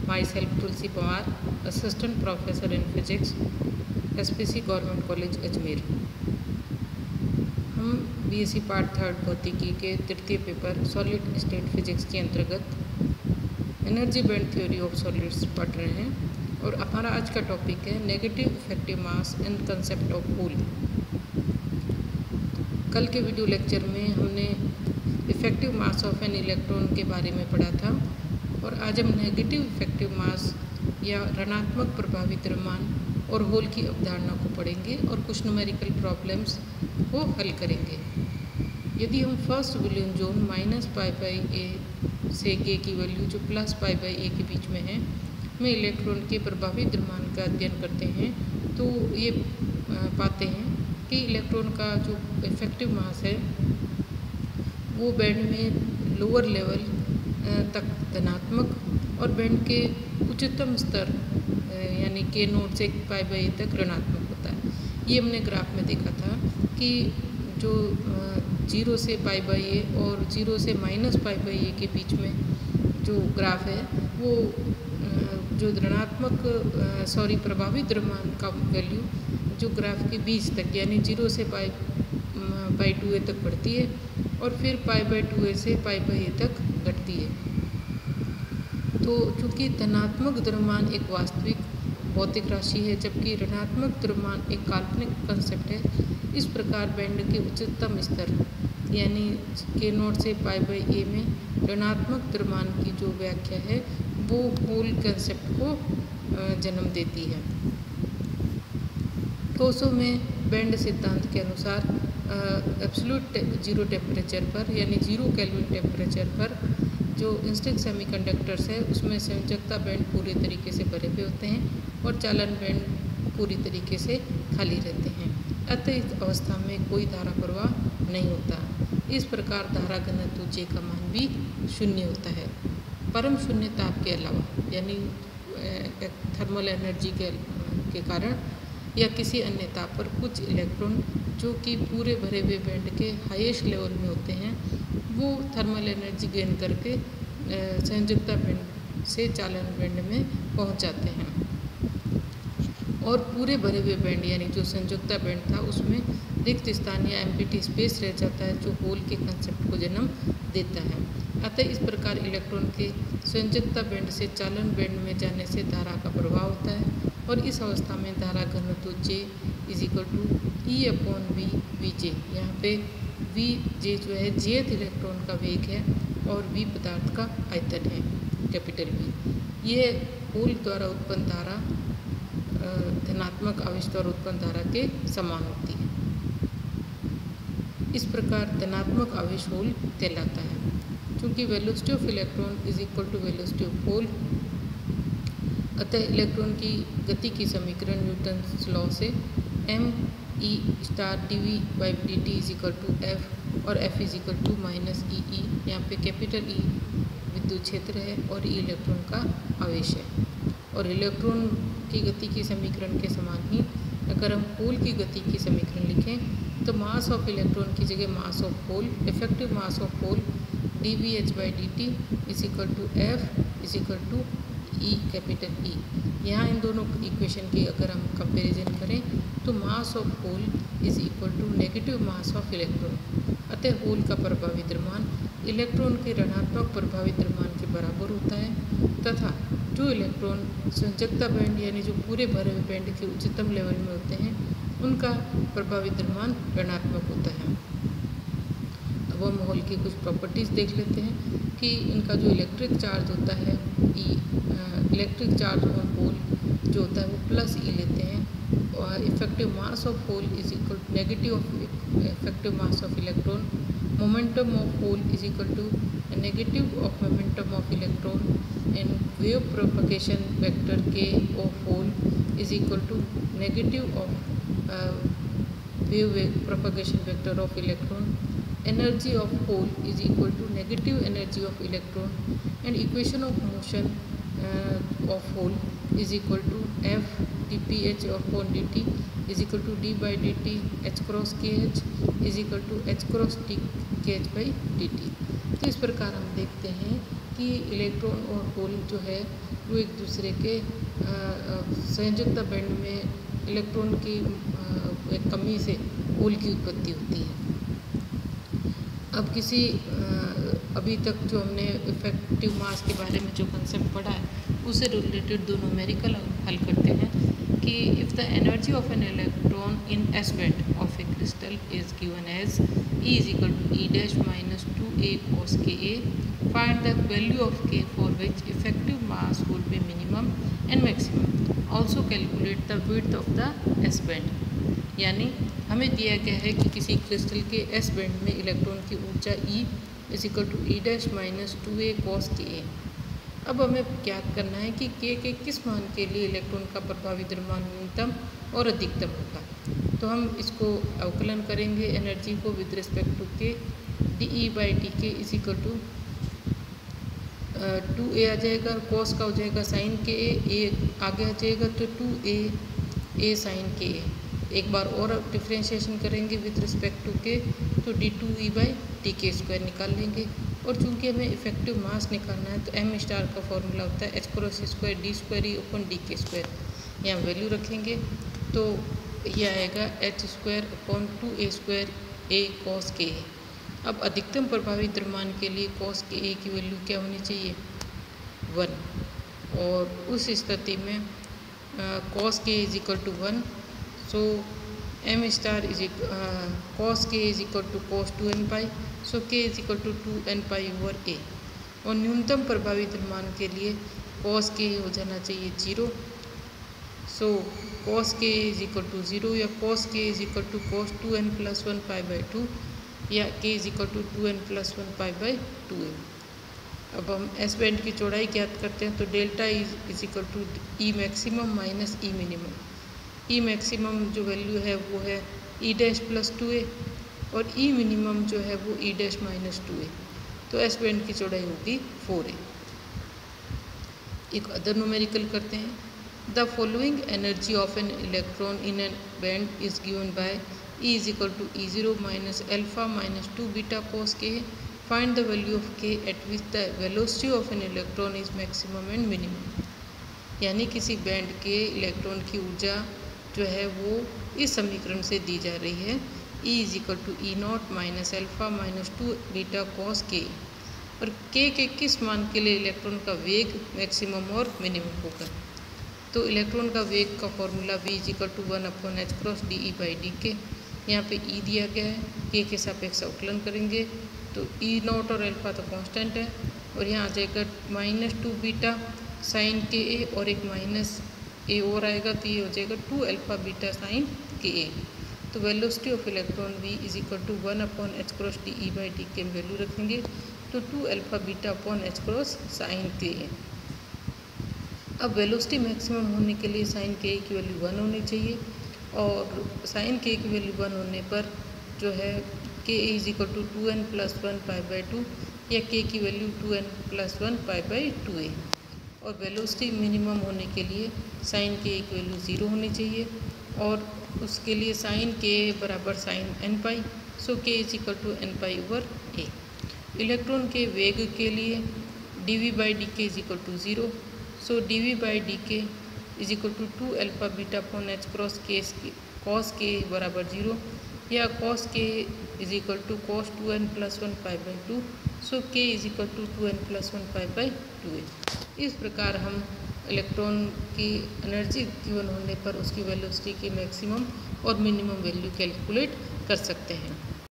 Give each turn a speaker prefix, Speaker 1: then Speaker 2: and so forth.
Speaker 1: Myself Tulsi Pawar, Assistant Professor in Physics, SPC Government College Ajmer. हम BSc part 3 भौतिकी के तृतीय पेपर सॉलिड स्टेट फिजिक्स के अंतर्गत energy band theory of solids पढ़ रहे हैं और हमारा आज का टॉपिक है negative effective mass and concept of hole. कल के वीडियो लेक्चर में हमने effective mass of an electron के बारे में पढ़ा था और आज हम नेगेटिव इफेक्टिव मास या ऋणात्मक प्रभावी द्रव्यमान और होल की अवधारणा को पढ़ेंगे और कुछ न्यूमेरिकल प्रॉब्लम्स को हल करेंगे। यदि हम फर्स्ट विलियन जोन -π/a से के की वैल्यू जो +π/a के बीच में है में इलेक्ट्रॉन के प्रभावी द्रव्यमान का अध्ययन करते हैं तो ये पाते हैं कि इलेक्ट्रॉन का जो इफेक्टिव मास है वो बैंड में लोअर लेवल तक धनात्मक और बैंड के उच्चतम स्तर यानी k0 से π/a तक ऋणात्मक होता है। ये हमने ग्राफ में देखा था कि जो 0 से π/a और 0 से -π/a के बीच में जो ग्राफ है वो जो ऋणात्मक प्रभावी द्रव्यमान का वैल्यू जो ग्राफ के बीच तक यानी 0 से π/2a तक बढ़ती है और फिर π/2a से π/a तक घटती है। तो चूँकि धनात्मक द्रव्यमान एक वास्तविक भौतिक राशि है जबकि ऋणात्मक द्रव्यमान एक काल्पनिक कंसेप्ट है, इस प्रकार बैंड के उच्चतम स्तर यानी k0 से π/a में ऋणात्मक द्रव्यमान की जो व्याख्या है वो होल कंसेप्ट को जन्म देती है। ठोसों में बैंड सिद्धांत के अनुसार एब्सोल्यूट जीरो टेम्परेचर पर यानी 0 केल्विन टेम्परेचर पर जो इंस्टेंट सेमीकंडक्टर्स है उसमें संयोजकता बैंड पूरे तरीके से भरे हुए होते हैं और चालन बैंड पूरी तरीके से खाली रहते हैं। अतः इस अवस्था में कोई धारा प्रवाह नहीं होता। इस प्रकार धारा घनत्व J का मान भी शून्य होता है। परम शून्य ताप के अलावा यानी थर्मल एनर्जी के कारण या किसी अन्य ताप पर कुछ इलेक्ट्रॉन जो कि पूरे भरे हुए बैंड के हाईएस्ट लेवल में होते हैं वो थर्मल एनर्जी गेन करके संयोजकता बैंड से चालन बैंड में पहुंच जाते हैं और पूरे भरे हुए बैंड यानी जो संयोजकता बैंड था उसमें रिक्त स्थान या एम्प्टी स्पेस रह जाता है जो होल के कंसेप्ट को जन्म देता है। अतः इस प्रकार इलेक्ट्रॉन के संयोजकता बैंड से चालन बैंड में जाने से धारा का प्रभाव होता है और इस अवस्था में धारा घनत्व J = E/v/Vj। यहाँ पे Vj जो है jth इलेक्ट्रॉन का वेग है और V पदार्थ का आयतन है कैपिटल V। ये होल द्वारा उत्पन्न धारा धनात्मक आवेश द्वारा उत्पन्न धारा के समान होती है। इस प्रकार धनात्मक आवेश होल कहलाता है। क्योंकि velocity of electron = velocity of hole, अतः इलेक्ट्रॉन की गति की समीकरण न्यूटन्स लॉ से m/e⁻dv/dt = F और F =-EE। यहाँ पे कैपिटल E विद्युत क्षेत्र है और E इलेक्ट्रॉन का आवेश है। और इलेक्ट्रॉन की गति की समीकरण के समान ही अगर हम होल की गति की समीकरण लिखें तो मास ऑफ इलेक्ट्रॉन की जगह mass of hole effective mass of hole dVh/dt = F E capital E। यहाँ इन दोनों इक्वेशन की अगर हम कंपैरिजन करें तो mass of hole = negative mass of electron. अतः होल का प्रभावी द्रव्यमान इलेक्ट्रॉन के ऋणात्मक प्रभावी द्रव्यमान के बराबर होता है तथा जो इलेक्ट्रॉन संयोजकता बैंड यानी जो पूरे भरे हुए बैंड के उच्चतम लेवल में होते हैं उनका प्रभावी द्रव्यमान ऋणात्मक होता है। अब हम होल की कुछ प्रॉपर्टीज़ देख लेते हैं कि इनका जो इलेक्ट्रिक चार्ज होता है इलेक्ट्रिक चार्ज ऑन होल जो होता है वो +E लेते हैं और effective mass of hole = negative of effective mass of electron. Momentum of hole = negative of momentum of electron and wave propagation vector k of hole = negative of wave propagation vector of electron. Energy of hole = negative energy of electron and equation of motion of hole = F dph/dt d/dt h×kh h×t kh/dt। तो इस प्रकार हम देखते हैं कि electron और whole जो है वो एक दूसरे के संयोजकता बैंड में इलेक्ट्रॉन की एक कमी से होल की उत्पत्ति होती है। अब किसी अभी तक जो हमने इफेक्टिव मास के बारे में जो कंसेप्ट पढ़ा है उससे रिलेटेड दो न्यूमेरिकल हल करते हैं कि if the energy of an electron in S band of a crystal is given as E is equal to E dash minus 2a cos Ka, find the value of K for which effective mass would be minimum and maximum. Also calculate the width of the S band. यानी हमें दिया गया है कि किसी crystal के S band में electron की ऊर्जा E is equal to E dash minus 2a cos Ka। अब हमें ज्ञात करना है कि K के किस मान के लिए इलेक्ट्रॉन का प्रभावी द्रव्यमान न्यूनतम और अधिकतम होगा। तो हम इसको अवकलन करेंगे एनर्जी को विद रिस्पेक्ट टू के। dE by D K is equal to 2a आ जाएगा, कॉस का हो जाएगा साइन के ए आगे आ जाएगा तो 2a साइन के ए। एक बार और डिफ्रेंशिएशन करेंगे विद रिस्पेक्ट टू के तो d2e by D K square निकाल लेंगे। और चूंकि हमें इफेक्टिव मास निकालना है तो m स्टार का फॉर्मूला होता है h cross square D square E upon D K square. यहाँ वैल्यू रखेंगे तो यह आएगा h square upon 2a square a cos के ए। अब अधिकतम प्रभावी द्रव्यमान के लिए cos के ए की वैल्यू क्या होनी चाहिए 1, और उस स्थिति में cos K is equal to 1, so m star is cos K is equal to cos 2n pi, so k is equal to 2n pi over a। और न्यूनतम प्रभावी द्रव्यमान के लिए cos के हो जाना चाहिए 0, so cos k is equal to 0 या cos k is equal to cos 2n plus 1 pi by 2 या k is equal to 2n plus 1 pi by 2a। अब हम एस बैंड की चौड़ाई ज्ञात करते हैं तो delta is equal to E maximum minus E minimum. E maximum जो वैल्यू है वो है ई डैश प्लस 2a और ई मिनिमम जो है वो ई डैश माइनस 2a। तो एस बैंड की चौड़ाई होगी 4a। एक अदर न्यूमेरिकल करते हैं। The following energy of an electron in a band is given by E is equal to E0 minus alpha minus 2 beta cos K. Find the value of K at which the velocity of an electron is maximum and minimum. यानी किसी band के electron की ऊर्जा जो है वो इस समीकरण से दी जा रही है E is equal to E not minus alpha minus 2 beta cos K। और K के किस मान के लिए इलेक्ट्रॉन का वेग मैक्सिमम और मिनिमम होगा। तो इलेक्ट्रॉन का वेग का formula v is equal to 1 upon h cross D E by D K. यहाँ पे e दिया गया है, k के सापेक्ष अवकलन करेंगे तो e नॉट और अल्फा तो कांस्टेंट है और यहाँ आ जाएगा माइनस 2 बीटा साइन के ए और एक माइनस ए और आएगा तो ये हो जाएगा 2 alpha beta sine K A. तो velocity of electron v is equal to 1 upon h cross D E by D K value रखेंगे तो 2 alpha beta upon h cross sine K A. अब वेलोसिटी मैक्सिमम होने के लिए sign के की value 1 होनी चाहिए और साइन के की वैल्यू 1 होने पर जो है K is equal to 2n plus 1 pi by 2 या के की value 2n plus 1 pi by 2a। और वेलोसिटी मिनिमम होने के लिए साइन के की वैल्यू 0 होनी चाहिए और उसके लिए साइन के बराबर sign n pi, so K is equal to n pi over a। Electron के वेग के लिए dv by D K is equal to 0, so dv by D K is equal to 2 alpha beta upon h cross K cos के बराबर 0 या cos K is equal to cos 2n plus 1 pi by 2, so K is equal to 2n plus 1 pi by 2a। इस प्रकार हम electron की energy given होने पर उसकी वेलोसिटी की मैक्सिमम और मिनिमम वैल्यू कैलकुलेट कर सकते हैं।